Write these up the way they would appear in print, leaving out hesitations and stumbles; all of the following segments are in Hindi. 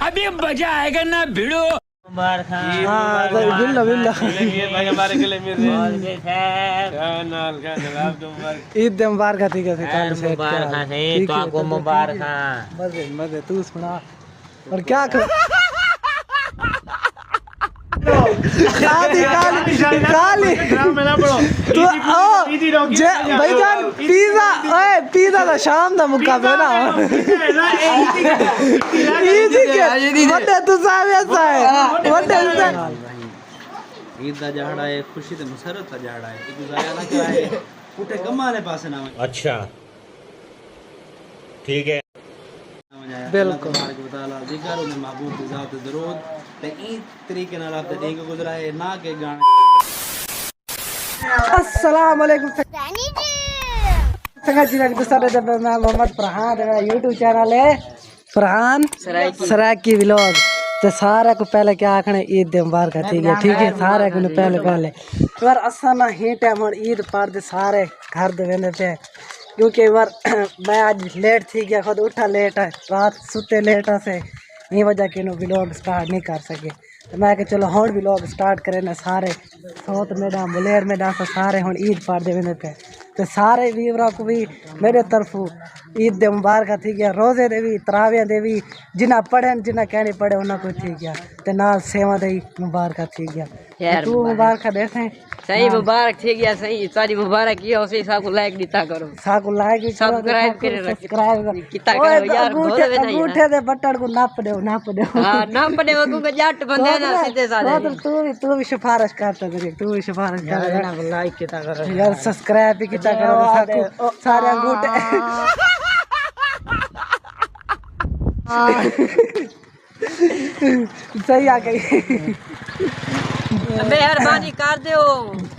अभी मजा आएगा ना भिड़ो। मुबारक हाँ बिल्ला बिल्ला भाई हमारे गले में ईद मुबारक ठीक है काल से मुबारक है तो आपको मुबारक। मजे मजे तू सुना और क्या कर काली काली काली तू भाईजान पिज़्ज़ा ओए पिज़्ज़ा का शाम दा मुक्का पे ना ईद के बड़े तू साहब ऐसा है बड़े ईद दा जहाड़ा है खुशी ते मसरत दा जहाड़ा है गुजारा ना कराए उठे कमाले पासे ना अच्छा ठीक है बिल्कुल तबारक व तआला जिगर ने महबूब की जात दरूद ते ई तरीके नाल आपदे दिन गुजरा है ना के गाने। अस्सलाम वालेकुम संगा जी दूसरा जब मैं मोहम्मद फरहान मेरा यूट्यूब चैनल है फरहान सराकी व्लॉग तो सारे को पहले क्या आखने ईद दे मुबारक ठीक है सारे को पहले यार असा ना ही टाइम हम ईद पर दे सारे घर दे वेंदे पे क्योंकि बार मैं आज लेट थी गया खुद उठा लेट है रात सुते लेट से ये वजह कि व्लॉग स्टार्ट नहीं कर सके तो मैं चलो हम व्लॉग स्टार्ट करें ना सारे सौत मेडा बुलेर मेडा तो सारे हम ईद पार दे वेंदे पे तो सारे वीवरा को भी मेरे तरफों ईद दे मुबारक थी गया रोज़े दे भी तरावियां दे भी जिन्हें पढ़े जिन्हें कहने पढ़े उन्हें को थी गया तो नाल सेवा दे मुबारक थी गया तू मुबारक दे सही मुबारक थी गया सही सारी मुबारक किया उसे साको लाइक दिता करो साको लाइक सब्सक्राइब करे सब्सक्राइब किता करो यार बहुत है ना अंगूठे दे बटन को नाप दो हां नाप दे वो को जट बंदे ना सीधे साधे तू भी सिफारिश करता है तू भी सिफारिश कर ना लाइक किता करो यार सब्सक्राइब भी किता करो साको सारे अंगूठे सही आ गई मेहरबानी कर दो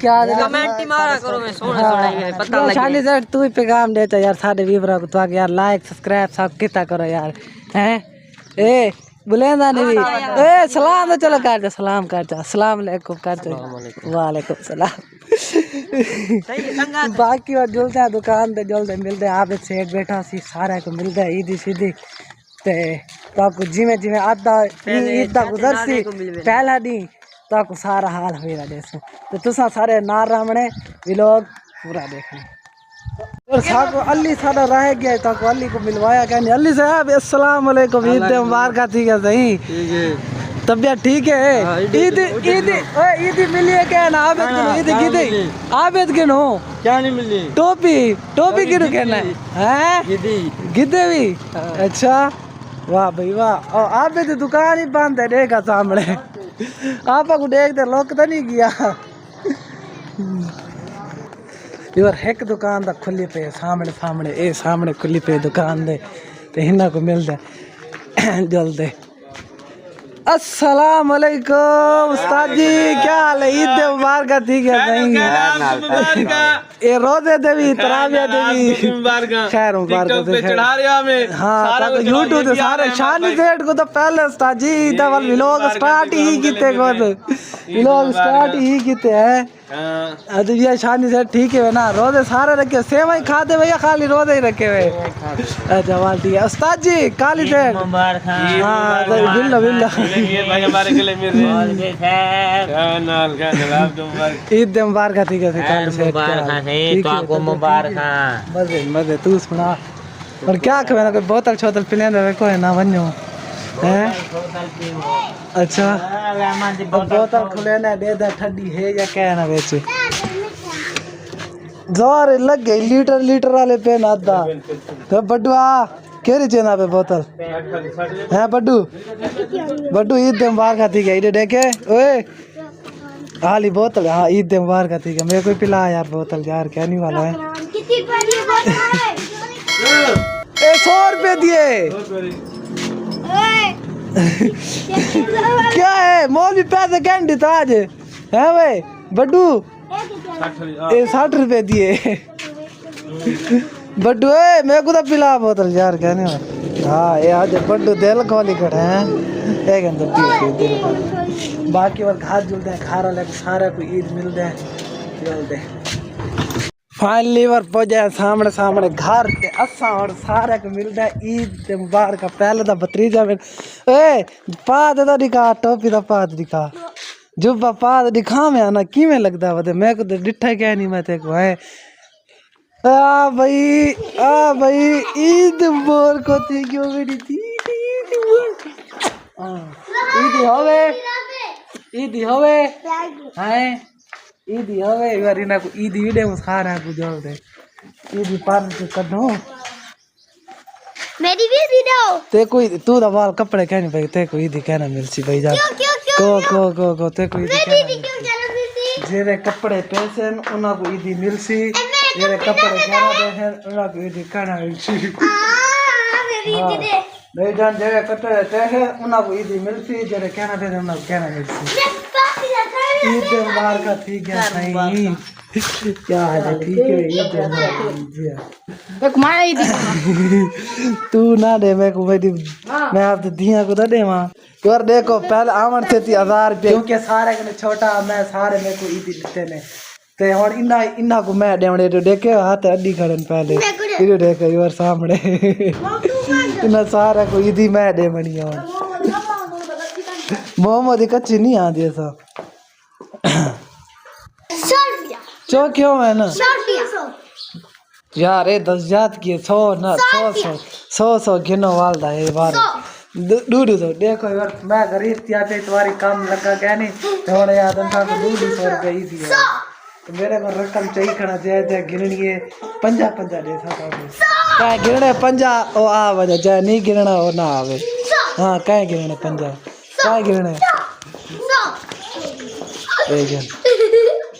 क्या कमेंट मारा करो मैं सोना है पता लगे शाली सर तू ही पैगाम देता यार सारे व्यूअर को तो यार लाइक सब्सक्राइब सब कितना करो यार हैं ए बुलेंदा नहीं भी ए सलाम तो चलो कर दे सलाम कर जा अस्सलाम वालेकुम कर दे वालेकुम सलाम बाकी और जुलते हैं दुकान पे जुलते मिलते हैं आप सेठ बैठा सी सारे को मिलता है ईदी सीधी ते तो आपको जिमें जिमें आधा ईद दा गुजर सी पहला दिन तो आपको सारा हाल हो रहा जैसे तो तुसा सारे नार रामने व्लॉग पूरा देखना और साको अली सादा रह गया तो अली को मिलवाया कहने अली साहब अस्सलाम वालेकुम ईद मुबारक थी क्या सही ठीक है तबियत ठीक है ईद ईद ओए ईद मिली है क्या ना आबिद के ईद गिदे आबिद के नो क्या नहीं मिली टोपी टोपी किनु कहना है गिदी गिदे भी अच्छा वाह भाई वाह और आबिद दुकान ही बंद है देखा सामने आप को देखते लोग तो नहीं गया यार एक दुकान दा खुली पे सामने सामने ए सामने खुली पे दुकान दे ते हिना को मिलदा जल्दी अस्सलाम वालेकुम उस्ताद जी क्या हाल है ईद मुबारक थी क्या नहीं ये रोजे देवी तराविया देवी खैर मुबारक चढ़ा रहे हमें हाँ यूट्यूब पे सारे शानी सेठ को तो पहले उस्ताद जी ईद वाले व्लॉग स्टार्ट ही कीते व्लॉग स्टार्ट ही कीते हैं अरे ये शानी सेठ ठीक है ना रोजे सारे रखे सेवा ही खाते भैया खाली रोजे ही रखे हुए अच्छा वाल ठीक है उस्ताद जी काली सेठ मुबारक हाँ बिल्ला बिल्ला भाई हमारे गले में ईद मुबारक थी कैसे काली सेठ मुबारक है तो आपको मुबारक। मजे मजे तू सुना और क्या खबर कोई बोतल छोतल पिले दे कोई ना बनो हैं अच्छा बोतल खुले ना दे दे ठंडी है या क्या ना बेचे जोर लग गई लीटर लीटर वाले पे ना दा तो बड्डुआ केरी चेना पे बोतल है बड्डू बड्डू ईद मुबारक थी क्या इधर देखे ओए हाली बोतल हाँ ईद मुबारक थी क्या मेरे को पिला यार बोतल यार क्या नहीं वाला है 100 रुपए दिए क्या है मौलवी पैसे कैंडी तो आज है भाई बड्डू 60 रुपए दिए बड्डू मेरे को तो पिला बोतल यार कहने हाँ ये आज बड्डू दिल खोली खड़े हैं एक अंदर बाकी और घास जुलते हैं खारा लेके सारे को ईद मिलते हैं जलते फाइनली वर पहुंचे सामने सामने घर ते असा और सारे को मिलता है ईद ते मुबारक पहले दा भतीजा मेरे ए पाद दा दिखा टोपी दा पाद दिखा जुब्बा पाद दिखा मैं आना की में लगदा वदे मैं को डिठा क्या नहीं मैं ते को है आ भाई ईद मुबारक को थी क्यों मेरी दी ईद होवे हाय ईद होवे यार इना को ईद वीडियो में सारा को जोड़ दे ईद पार से कढो मेरी भी वीडियो ते कोई तू दा वाल कपड़े कहने भाई ते को ईद कहना मिलसी भाई जा को ते को ईद कहना जेरे कपड़े पैसे उना को ईद मिलसी जेरे कपड़े कहना पैसे उना को ईद कहना मिलसी नहीं जान जेरे कपड़े पैसे उना को ईद मिलसी जेरे कहना पैसे उना को कहना मिलसी ईद मुबारक का ठीक है नहीं क्या है ठीक है ईद मुबारक एक माया ईद तू ना दे मैं को भाई मैं आप तो दिया को दे वहां और देखो पहले आमन थे 1000 रुपए क्योंकि सारे ने छोटा मैं सारे मेरे को ईद देते ने ते और इना को मैं देवणे तो देखे हाथ अड्डी खड़न पहले इधर देखे और सामने इना सारा को ईद मैं दे मनी और मोहम्मद कच्ची नहीं आंदी सा चो क्यों है ना यार ये 10,000 की 100 ना 100 गिनो वालदा है बार दूध सौ देखो यार मैं गरीब थिया थे तुम्हारी काम लगा क्या नहीं तो याद था तो 200 रुपये ही दिया तो मेरे को रकम चाहिए खड़ा चाहिए गिरनी है 50 दे सकता क्या गिरने 50 ओ आ वजह चाहे नहीं गिरना और ना आवे हाँ क्या गिरने 50 क्या गिरने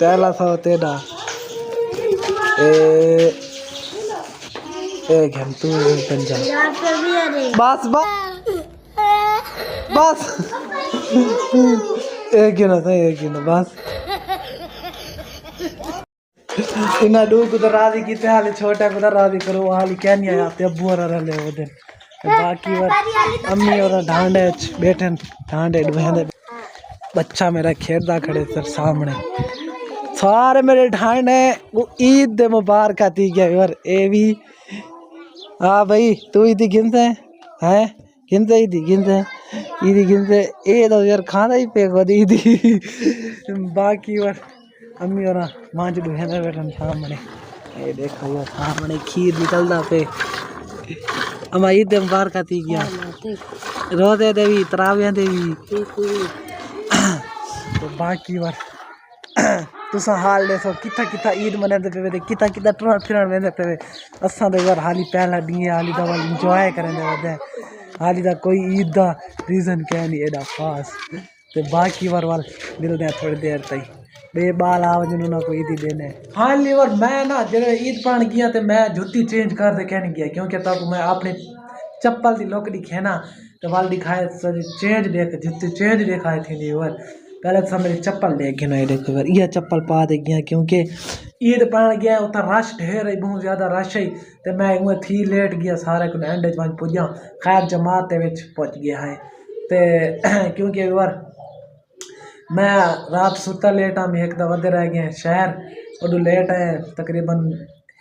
पहला 100 तेरा एक हम तू 50 बस बस एक गिनो सही एक गिनो बस इना दो को तो राजी की ते हाली छोटा को तो राजी करो हाली क्या नहीं आया ते अब्बू और रले वो दिन बाकी वो अम्मी और ढांडे बैठे ढांडे बहने बच्चा मेरा खेलता खड़े सर सामने सारे मेरे ढांडे वो ईद मुबारक आती क्या यार ए भी हाँ भाई तू ईद गिनते हैं गिनते गिनते ए तो यार खाना ही पे को दी बाकी और अम्मी और माँ जो है बैठन सामने ये देखो यार सामने खीर निकलता पे अम्मा ईद मुबारक आती क्या रोते देवी तरावियां देवी तो बाकी और तुसा हाल देखो किता ईद मनाते पे किता टुरण फिरण वेंदे पे असां तो यार हाली पहला डी हाली दा वाल एंजॉय करेंदे वदे हाली दा कोई ईद दा रीजन क्या नहीं एडा खास ते बाकी वार वाल मिलदे थोड़ी देर तई बे बाल आव जिन्हों ना कोई ईद देने हाली और मैं ना जरे ईद पाण गया ते मैं जूती चेंज कर दे कहने गया क्योंकि तब मैं अपने चप्पल दी लोकड़ी खेना ते वाल दिखाए चेंज देख जूती चेंज दिखाए थी और पहले तो मेरी चप्पल ले गया ना देखो यार यह चप्पल पा दे गया क्योंकि ईद पाण गया उतना रश ढेर है बहुत ज़्यादा रश है तो मैं उमें थी लेट गया सारे को एंड च पुजा खैर जमात पहुँच गया है तो क्योंकि यार मैं रात सुता लेट हाँ एक दफा वधे रह गए शहर उदू लेट है तकरीबन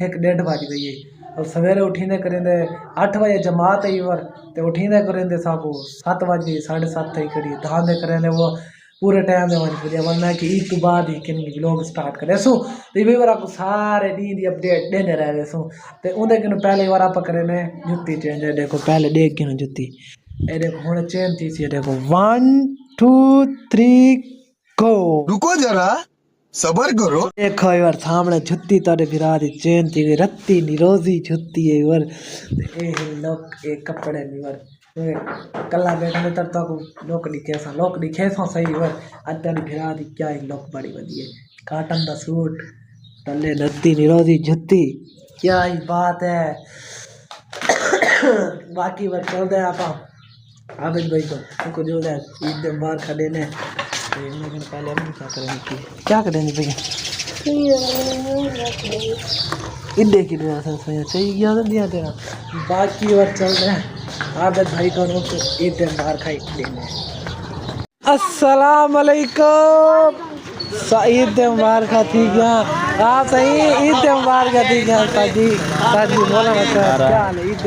1-1:30 बज गई है और सवेरे उठींदे करेंदे 8 बजे जमात है और तो उठींदे करेंदे साकू 7 बजे 7:30 थी करी धांदे करेंदे वो पूरे टाइम में वन पुजा वरना कि ईद तो बाद ही किन व्लॉग स्टार्ट करे सो तो ये बार आपको सारे दी दी अपडेट देने रहे सो तो उनके किन पहले बार आप करे ने जुत्ती चेंज है देखो पहले देख किन जुत्ती ए देखो हुन चेंज थी सी देखो 1 2 3 गो रुको जरा सबर करो देखो यार सामने जुत्ती तारे फिरा दी चेंज थी रत्ती निरोजी जुत्ती है यार ए लोग एक कपड़े निवर कला बैठने तक तक लोकड़ी कैसा सही हुआ अद्दानी फिरा दी क्या ही लोक बड़ी बदी है काटन दा सूट तले नत्ती निरोधी जुत्ती क्या ही बात है बाकी बात चल दे आप आबिद भाई को जो है ईद के बाहर खड़े ने पहले हम क्या करेंगे भैया इधे की दुआ से सही गया दिया तेरा बाकी और चल रहे हैं आबिद भाई को ईद के बाहर खाई देने अस्सलाम वालेकुम ईद मुबारक थी क्या आप सही ईद मुबारक थी क्या साजी साजी बोला ना क्या हाल है ईद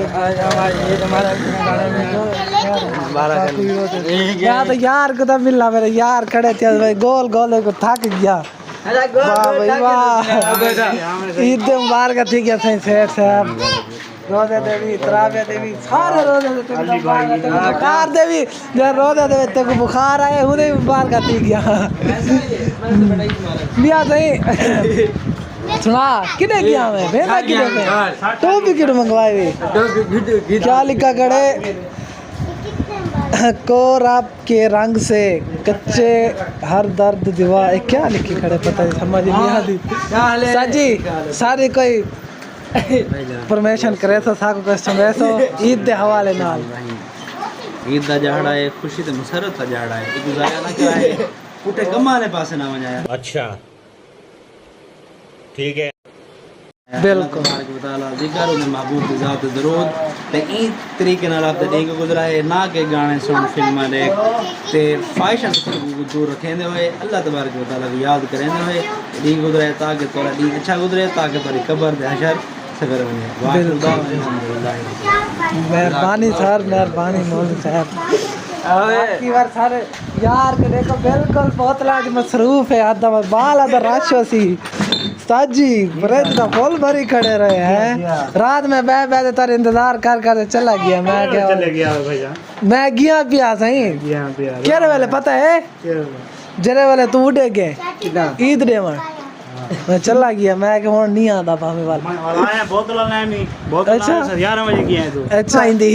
यार तो यार को तो मिलना मेरे यार खड़े थे भाई गोल गोल को थक गया वाह भाई वाह ईद मुबारक थी क्या सही सेठ साहब रोजे देवी तरावे देवी सारे रोजे देवी बुखार देवी जब रोजे देवी ते को बुखार आए उन्हें मुबारक थी क्या मियां सही सुना किने किया मैं भेजा किने में तो भी किने मंगवाए वे क्या लिखा खड़े कोर आपके रंग से कच्चे हर दर्द दीवा क्या लिखी खड़े पता नहीं समझ नहीं आती साजी सारी कोई परमिशन करे तो साको क्वेश्चन वैसो ईद दे हवाले नाल ईद दा जहड़ा है खुशी ते मसरत दा जहड़ा है एक गुजारा ना कराए पुटे कमा ने पासे ना वजाया अच्छा ठीक है बिल्कुल दिगारो ने महबूब की ज़ात दरूद ते ई तरीके नाल आप दिन गुजरा है ना के गाने सुन फिल्मां देख ते ख्वाहिशां से दूर रखेंदे हुए अल्लाह तबारक व तआला को याद करेंदे हुए दिन गुजरा है ताकि तोरा दिन अच्छा गुजरे ताकि तोरी कब्र दे हशर सगर बने मेहरबानी सर मेहरबानी मौलवी साहब बाकी बार सारे यार के देखो बिल्कुल बहुत लाज मसरूफ है आधा बाल आधा राशो सी साजी ब्रेड का फुल भरी खड़े रहे हैं रात में बह बह तार इंतजार कर कर चला गया मैं क्या चले गया भैया मैं गया पिया सही केरे वाले पता है जरे वाले तू उड़े गए ईद देवन मैं चला गया मैं कि हुन नहीं आता पावे वाला आया बोतल नहीं बोतल 11 बजे गया है तू अच्छा इंदी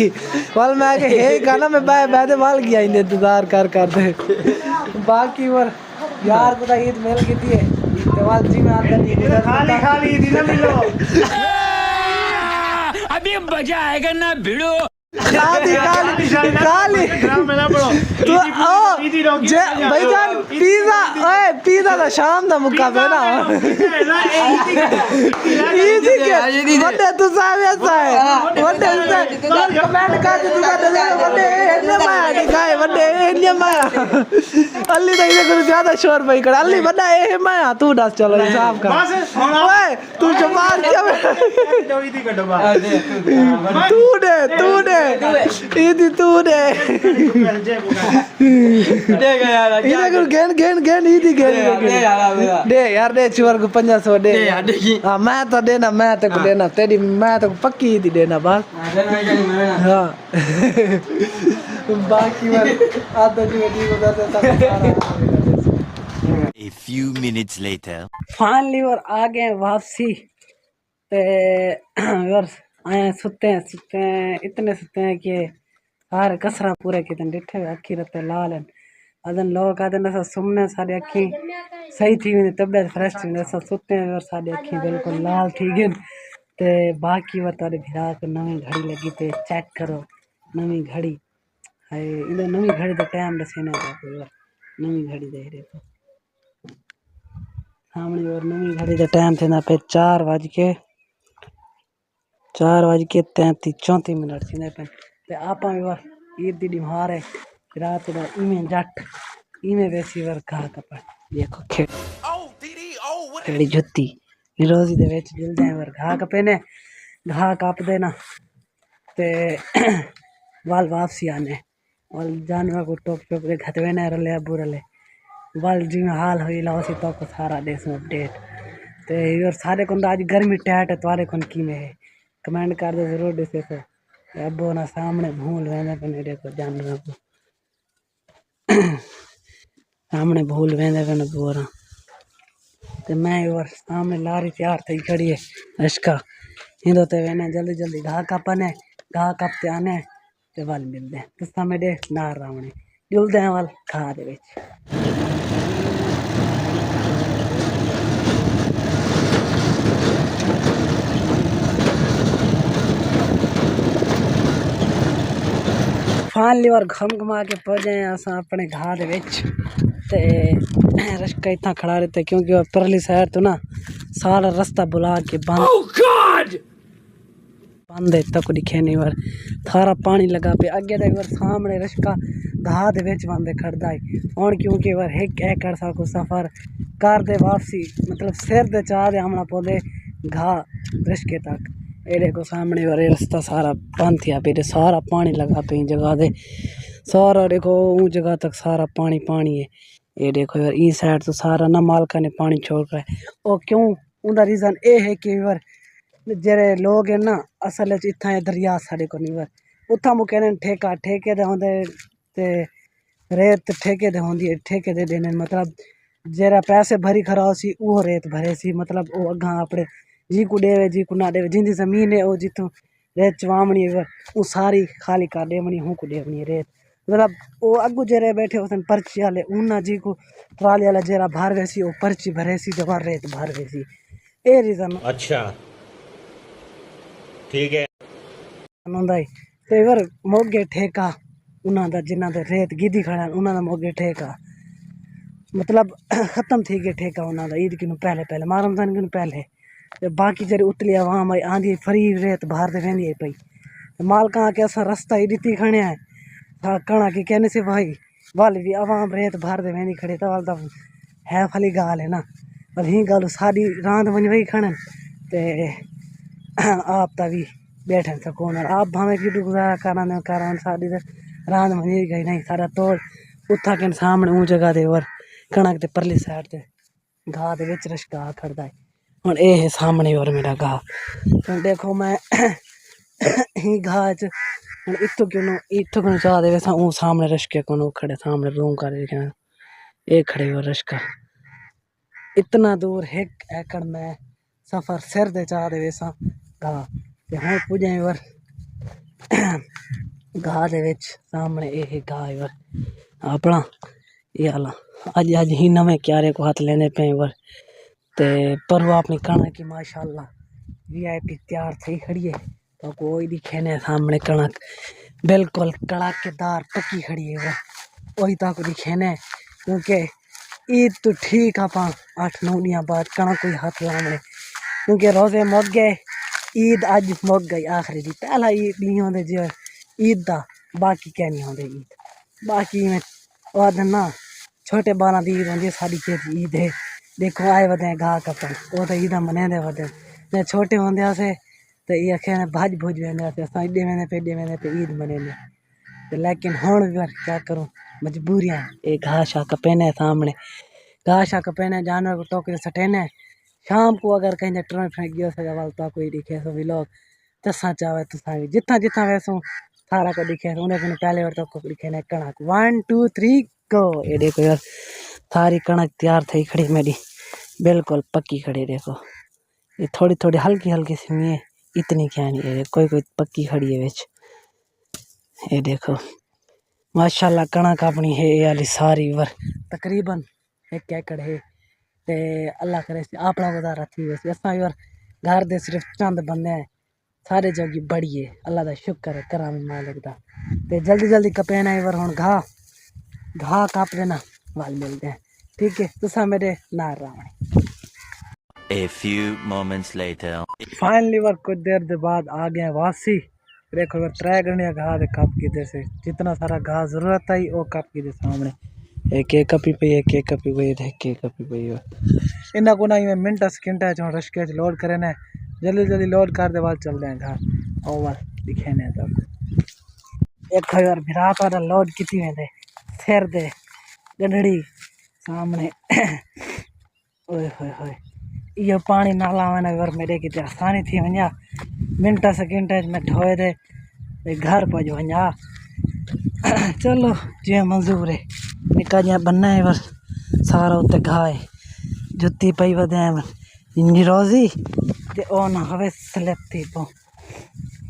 वाल मैं कि हे गाना में बह बह दे वाल गया इंतजार कर कर दे बाकी और यार को तो ईद मिल गई थी देवाल जी में आकर खाली खाली दिन मिलो अभी मजा आएगा ना भिड़ो खाली खाली खाली तो ओ जे भाईजान पिज़्ज़ा ओए पिज़्ज़ा तो शाम दा मुक्का पे ना इजी के वड्डे तू साहब ऐसा है वड्डे कमेंट कर तू का वड्डे इन्ने माया दिखाए वड्डे इन्ने माया अल्ली तो इधर कुछ ज्यादा शोर भाई कर अल्ली वड्डा ए माया तू दस चलो हिसाब का ओए तू जमार क्या तू दे इदी तू दे देगा यार इधर को गेन इदी गेन दे यार दे चुवर को 500 दे हां मैं तो देना मैं तो को देना तेरी मैं तो पक्की इदी देना बस हां बाकी बार आधा जी को दे A few minutes later. Finally और आ गए वापसी ते और आए सुते हैं इतने सुते हैं कि सारे कसरा पूरे कितने डिठे अखी रते लाल हैं अदन लोग आदन ऐसा सुमने सारी अखी सही थी हुई तबियत फ्रेश थी ऐसा सुते हैं और सारी अखी बिल्कुल लाल थी गई ते बाकी बार तारे भिरा को नवी घड़ी लगी ते चेक करो नवी घड़ी है इधर नवी घड़ी तो टाइम दसेना नवी घड़ी दे रहे तो सामने और नवी घड़ी का टाइम थे ना पे 4:33 थी पे ते आपा भी वर ईद दी डिमार है रात दा इमे जट इमे वैसी वर कहा कपड़ देखो खेड़ी जुत्ती रोजी दे विच जुलदे वर घा कपे ने घा कप देना ते वाल वापसी आने वाल जानवर को टोप टोप के घतवे ने रले अबू रले वाल जी में हाल हुई लाओ तो को सारा देश में अपडेट ते और सारे को आज गर्मी टैट है तुम्हारे कौन की में है कमेंट कर दो जरूर डिसे तो अब ना सामने भूल वेंदे पने देखो जानवर को सामने भूल वेंदे पने बोरा ते मैं और सामने लारी तैयार थई खड़ी है अशका हिंदो ते वेने जल्दी जल्दी घा कापने घा कापते आने ते वाल मिलदे तो सामने दे नार रावणे जुलदे वाल खा दे विच फाइनली और घुमा के पहुंचे अस अपने घाट विच ते रश्का इतना खड़ा रहता क्योंकि परली साइड तो ना सारा रास्ता बुला के बंद बंद तक दिखे नहीं वर थारा पानी लगा पे अगे तक वर सामने रश्का घाह दे विच बंदे खड़दा है हुण क्योंकि वर 1 एकड़ सा को सफ़र कर दे वापसी मतलब सिर दे चाह दे आमना पौधे घाह रश्के तक ये देखो सामने वर रास्ता सारा बंद थिया पे सारा पानी लगा पे जगह दे सारा देखो वो जगह तक सारा पानी पानी है। ये देखो यार ई साइड तो सारा ना मालका ने पानी छोड़ कर है और क्यों उनका रीज़न ये है कि वर जेरे लोग हैं ना असल इतना दरिया साढ़े को नहीं वर उतना मुके ठेका ठेके दे होंदे ते रेत ठेके दे होंदी है ठेके दे देने मतलब जेरा पैसे भरी खरा सी वो रेत भरे सी मतलब वो अगा अपने जी को देवे जी को ना देवे जिंदी जमीन है वो जितों रेत चवावनी है वो सारी खाली कर देवनी हूँ को देवनी रेत मतलब वो अगू जेरे बैठे होते पर्ची वाले ऊना जी को ट्राली वाला जेरा भर वैसी वो पर्ची भरे सी जब रेत भर वैसी ये रीज़न अच्छा ठीक है तो इवर मोगे ठेका उन्हों का जिन्हों का रेत गिदी खड़ा उन्होंने मोगे ठेका मतलब खत्म थी गया ठेका उन्होंने ईद की पहले पहले माह रमजान की पहले ते बाकी जरी उतली आवाम आई आंधी फ्री रेत बाहर से वेंदी पई मालका के असा रास्ता ही दी खड़े है कणा की कहने से भाई वाल भी आवाम रेत बाहर से वेंदी खड़े तो वाल है फली गाल है ना पर ही गल साड़ी रांद बन वही खड़न ते आप तभी बैठन सकून और आप भावे की गुजारा कारण साड़ी रांद बनी गई नहीं सारा तोड़ उठा के सामने ऊ जगह दे और कणक ते परली साइड ते घाह दे विच रश घाह खड़दा है हुण ए है सामने और मेरा घाह तो देखो मैं ही घाह च हुण इत्थों क्यों चाह दे वैसा ऊ सामने रश्के को खड़े सामने रूम कर ए खड़े और रश्का इतना दूर 1 एकड़ में सफ़र सिर दे चाह दे वैसा घाह ते हुण पुजे और घाह दे विच सामने ये घाह और अपना ये आला अज अज ही नवे क्यारे को हाथ लेने पे वर ते पर वो अपनी कणक की माशाल्लाह VIP तैयार थी खड़ी है तो कोई दिखे ने सामने कणक बिल्कुल कड़ाकेदार पक्की खड़ी है वही तक दिखे ने क्योंकि ईद तो ठीक आप 8-9 दिन बाद कणक कोई हाथ लाने क्योंकि रोजे मुक गए ईद अज मुक गई आखिरी दी पहला ईद नहीं होंदे जो ईद दा बाकी क्या नहीं होंदे ईद बाकी में बाद ना छोटे बाला दी ईद होंदी साड़ी के ईद है देखो आए वदे घाह कपन वो तो ईद मनाते वदे ने छोटे होंदे से तो ये आखे भज भुज वेंदे असां एडे वेंदे पे ईद मनाने तो लेकिन हुण भी क्या करूँ मजबूरियाँ ये घाह शाह कपेने सामने घाह शाह कपेने जानवर को टोकरे सटेने शाम को अगर कहीं ट्रेन फेंक गयो सवाल तो कोई दिखे सो लोग तसा चाहे तुसा भी जितना जितना वैसो सारा को दिखे उन्हें को पहले और तो दिखे ने कणक 1 2 3 गो ये देखो यार सारी कणक तैयार थी खड़ी मेरी बिल्कुल पक्की खड़ी देखो ये थोड़ी थोड़ी हल्की हल्की सी नहीं है इतनी क्या नहीं है कोई कोई पक्की खड़ी है बिच ये देखो माशाल्लाह कणक अपनी है ये वाली सारी वर तकरीबन 1 एकड़ है ते अल्लाह करे अपना गुजारा थी वैसे असा यार घर दे सिर्फ चंद बंदे हैं सारे जोगी बड़ी है अल्लाह का शुक्र है करा मालिक दा ते जल्दी जल्दी कपेना है वर हुण घाह काप देना वाल मिलते हैं ठीक है तुसा मेरे नार रावणी A few moments later. Finally वर कुछ देर के बाद आ गए वासी देखो वर 3 गणिया घाह दे कप की दे से जितना सारा घाह जरूरत आई वो कप की दे सामने एक कपी पई एक कपी पई एक कपी पई इना को ना में मिनट सेकंड जो रश्के लोड करे ने जल्दी जल्दी लोड कर दे वाल चल रहे हैं घर ओवर दिखे ने तब एक यार विराट वाला लोड किती वेंदे सिर दे गडड़ी सामने ओए होए होए ये पानी नाला में वर मेरे की आसानी थी वञा मिनट सेकंड में ढोए दे घर पहुंच वञा चलो जे मंजूर है निका जा बनना है वर सारा उत्ते घाह जुत्ती पई वदे इंजी रोजी ते ओ ना हवे स्लिप थी पो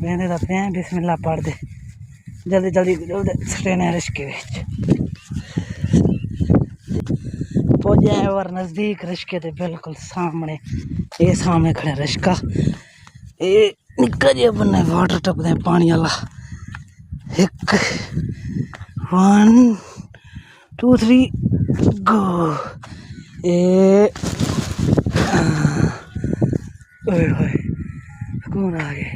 वेंदे दा पे बिस्मिल्लाह पढ़ दे जल्दी जल्दी जल्दी स्टेने रिश्के पहुंचे और नज़दीक रिश्के दे बिल्कुल सामने ये सामने खड़े रिश्का ये निक्का जिहा बन्ना वाटर टप दे पानी वाला 1 1 2 3 गो ए ओए होए कौन आ गए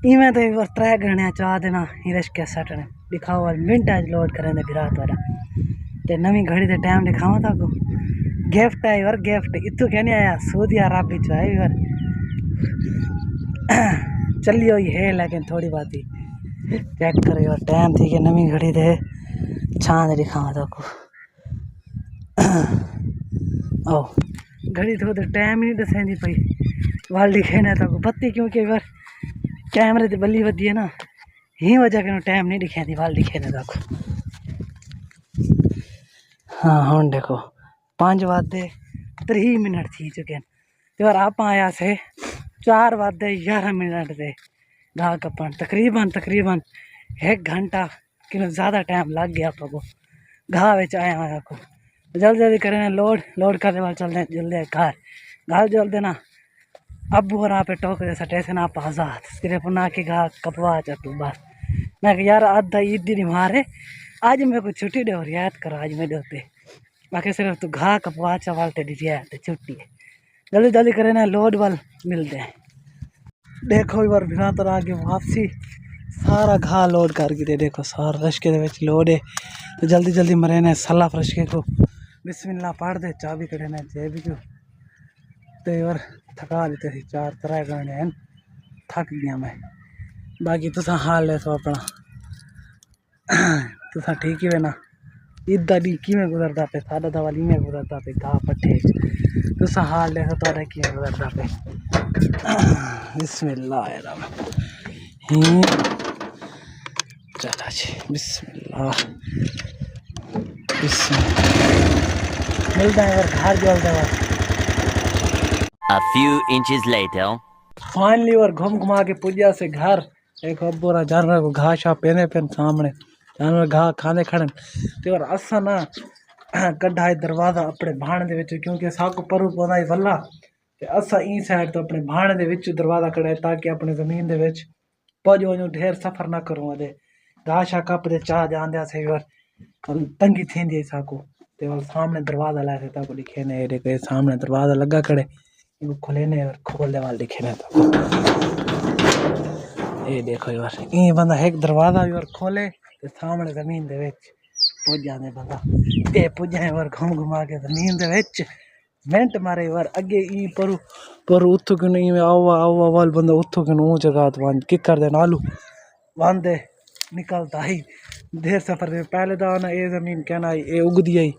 इवें तो एक बार 3 घंटे चाह देना हिरश के सटने दिखाओ वाल मिनट लोड करें बिरात वाला ते नवी घड़ी ते टाइम दिखावा था को गिफ्ट आई और गिफ्ट इतु कहने आया सऊदी अरब जो है यार चली हुई है लेकिन थोड़ी बात ही चेक करो यार टाइम थी कि नवी घड़ी दे छांद दिखावा था को ओ घड़ी थोड़ा टाइम ही नहीं दसेंदी पई वाल दिखे ना था को बत्ती क्योंकि यार कैमरे ते बल्ली वधी है ना ही वजह के टाइम नहीं दिखे थी वाल दिखे ना था को हाँ हुन देखो 5:03 थी चुके हैं तो यार आप आया से 4:11 से घाह कपन तकरीबन 1 घंटा कि ज़्यादा टाइम लग गया आपको घाह बेच आया आया को जल्दी करें लोड करने वाले चल रहे जल्दी घर जल्दी ना अबू और आप टोक स्टेशन आप आज़ाद सिर्फ ना कि घाह कपवा चटू बस मैं यार आधा ईद दिन मारे आज मेरे को छुट्टी दे और याद करो आज मेरे होते बाकी सिर्फ तू घाह कपवा चावल ते दीजिए तो छुट्टी है जल्दी करें ना लोड वाल मिलते हैं देखो एक बार बिना तो आगे वापसी सारा घाह लोड करके दे देखो सारा रश्के दे विच लोड है तो जल्दी मरे ने सला रश्के को बिस्मिल्लाह पढ़ दे चाबी कड़े ने जेबी को तो यार थका लेते थे 4 घंटे हैं थक गया मैं बाकी तुसा हाल है तो अपना तुसा ठीक ही है ना इदा दी किमें गुजरता पे सादा दवाली में गुजरता पे घाह पट्ठे तुसा हाल देखो तो किमें गुजरता पे बिस्मिल्लाह चला जी बिस्मिल्लाह मिलता है और घर जलता है A few inches later. Finally और घुमा के पुजा से घर एक अब्बोरा जानवर को घास शा पेने सामने जानवर घाह खाने खड़न ते और असा ना कढ़ा है दरवाजा अपने भाण दे विच क्योंकि साको परू पौंदा ही वल्ला ते असा ई साइड तो अपने भाण दे विच दरवाजा कढ़ा है ताकि अपने जमीन दे विच पज वञो ढेर सफ़र ना करूं अदे घाह शा कप दे चाह जांदे से और तंगी थींदी साको ते और सामने दरवाजा लाए ताको दिखे ने के सामने दरवाजा लगा खड़े इनको खुले ने और खोलने वाले दिखे ने तो ये देखो यार ये बंदा एक दरवाजा भी और खोले तो सामने जमीन दे विच पुज जाने बंदा ते पुजे और घुमा के जमीन दे विच मिनट मारे और अगे ई पर उथो के नहीं आवा वाल बंदा उथो के नो जगह तो वन किक कर दे नालू वांदे निकलता ही देर सफर दे पहले तो ना ये जमीन कहना ये उगदी आई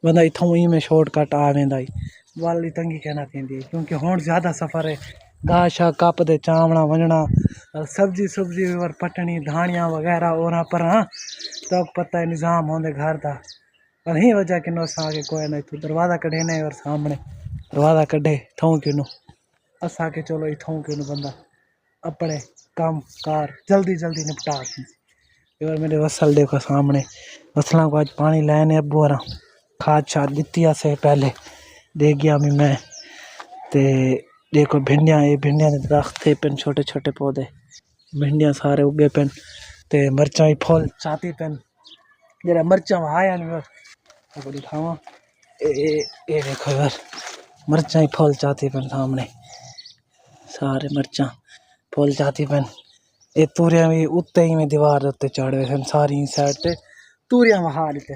बंदा इथों ही में शॉर्टकट आ वेंदा ही वाली तंगी कहना थी क्योंकि हुण ज़्यादा सफ़र है घाह शा कप दे चावना वंजना सब्जी और पटनी धानियाँ वगैरह और पर हाँ तो पता है निज़ाम होंदे घर का पर ही वजह कि नो आगे कोई नहीं तू दरवाज़ा कढ़े नहीं और सामने दरवाज़ा कढ़े थों क्यों असा के चलो इथों क्यों बंदा अपने काम कार जल्दी निपटा और मेरे वसल देखो सामने वसलों को आज पानी लाने अबू और खाद शाद दी से पहले दे गया मैं ते देखो भिंडियाँ ये भिंडियाँ के दरख्त थे पेन छोटे पौधे भिंडियाँ सारे उगे पेन ते मरचा ही फूल चाती पेन जरा मरचा आया नहीं आपको दिखावा ये देखो यार मरचा ही फूल चाती पेन सामने सारे मरचा फूल चाती पेन ये तूरियाँ भी उत्ते ही में दीवार उत्ते चढ़े हुए सारी साइड ते तूरियाँ वहा देते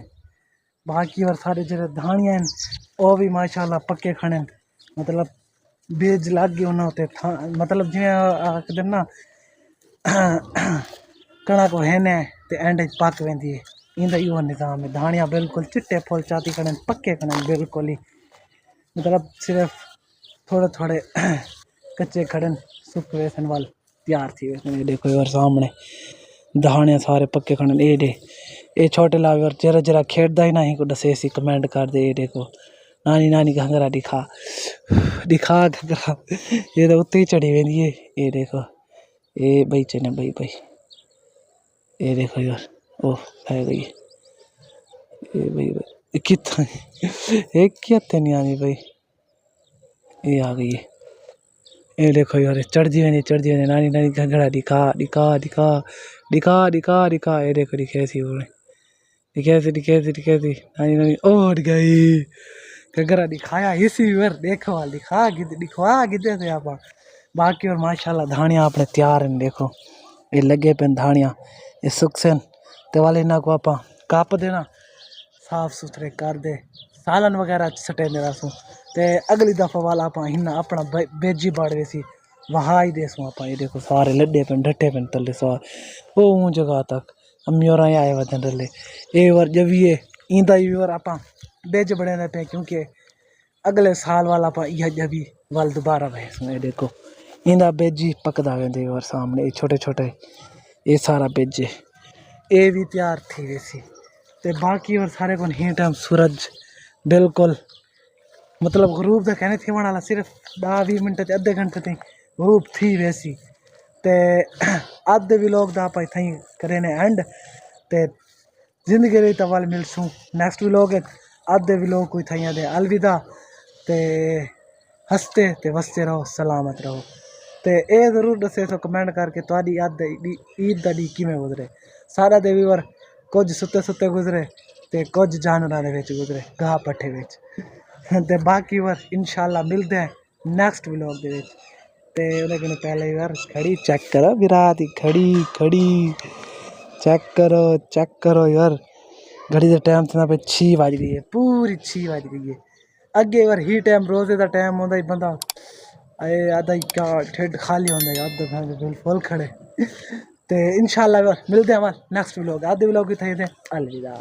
बाकी और सारे जो धानियाँ वो भी माशाल्लाह पक्के खड़े मतलब बीज लग गए उन्होंने मतलब जिमें आखते ना कणक है ने ते एंड पक वेंदी है इंदा यो निज़ाम है धानियाँ बिल्कुल चिट्टे फुल चाती खड़े पक्के खड़े बिल्कुल ही मतलब सिर्फ थोड़े कच्चे खड़े सुख वेसन वाल तैयार थी वैसे देखो और सामने धानियाँ सारे पक्के खड़े ये छोटे लावे और जरा खेड़दा ही नहीं को दसे सी कमेंट कर दे ये देखो नानी घंगरा दिखा घंगरा ये तो उत्ते ही चढ़ी वेंदी है ये देखो ये भाई चने भाई ये देखो यार ओ आ गई ये भाई कितना एक क्या नहीं आनी भाई ये आ गई है ये देखो यार चढ़ दी नानी घंगरा दिखा ये देखो दिखे नानी और गई घंगरा दिखाया इसी बार देखो दिखा गिदे थे आप बाकी और माशाल्लाह धानियाँ अपने तैयार हैं देखो ये लगे पे धानियाँ ये सुखसन ते वाले इन्हों को आप कप देना साफ सुथरे कर दे सालन वगैरह सटे दे रसों ते अगली दफ़ा वाला आप इन्ना अपना बेजी बाड़े सी वहाँ ही देसूँ आप ये देखो सारे लड्डे पे डटे पे तले सार वो जगह तक अम्मी और आए वजन रले ये बार जब ये इंदा ये बार आप बेज बड़े रहते हैं क्योंकि अगले साल वाला आप यह जब वाल दोबारा भैंसू ये देखो इंदा बेजी पकदा वेंदे और सामने ये छोटे छोटे ये सारा बेजे ये भी तैयार थी वैसी ते बाकी और सारे को ही टाइम सूरज बिल्कुल मतलब गरूब तो कहने थी वाला सिर्फ 10-20 मिनट अद्धे घंटे तक गरूब थी वैसी ते अद्धे भी लोग आप इतना करें एंड ते जिंदगी रही तवाल मिलसूँ नेक्स्ट भी लोग अद्धे भी लोग कोई था दे अलविदा ते हंसते ते वसते रहो सलामत रहो ते ये जरूर दसे तो कमेंट करके तुहाडी ईद दा डी किवें गुजरे सारा दे वीवर कुछ सुते सुते गुजरे ते कुछ जानवरां दे विच गुजरे गाह पट्ठे विच ते बाकी वर इंशाल्लाह मिलते हैं नेक्स्ट व्लॉग दे विच ते उहदे कन्नै पहले यार खड़ी चेक करो विराट दी खड़ी चेक करो यार घड़ी दा टाइम ते ना पे 6 बज गई है पूरी 6 बज गई है अगे बार ही टाइम रोजे का टाइम होंदा ही बंदा आए आधा क्या ठेड खाली होंदा है आधा बिल्कुल फुल खड़े ते इंशाल्लाह मिलते हैं हमारे नेक्स्ट व्लॉग आधे व्लॉग भी थे अलविदा।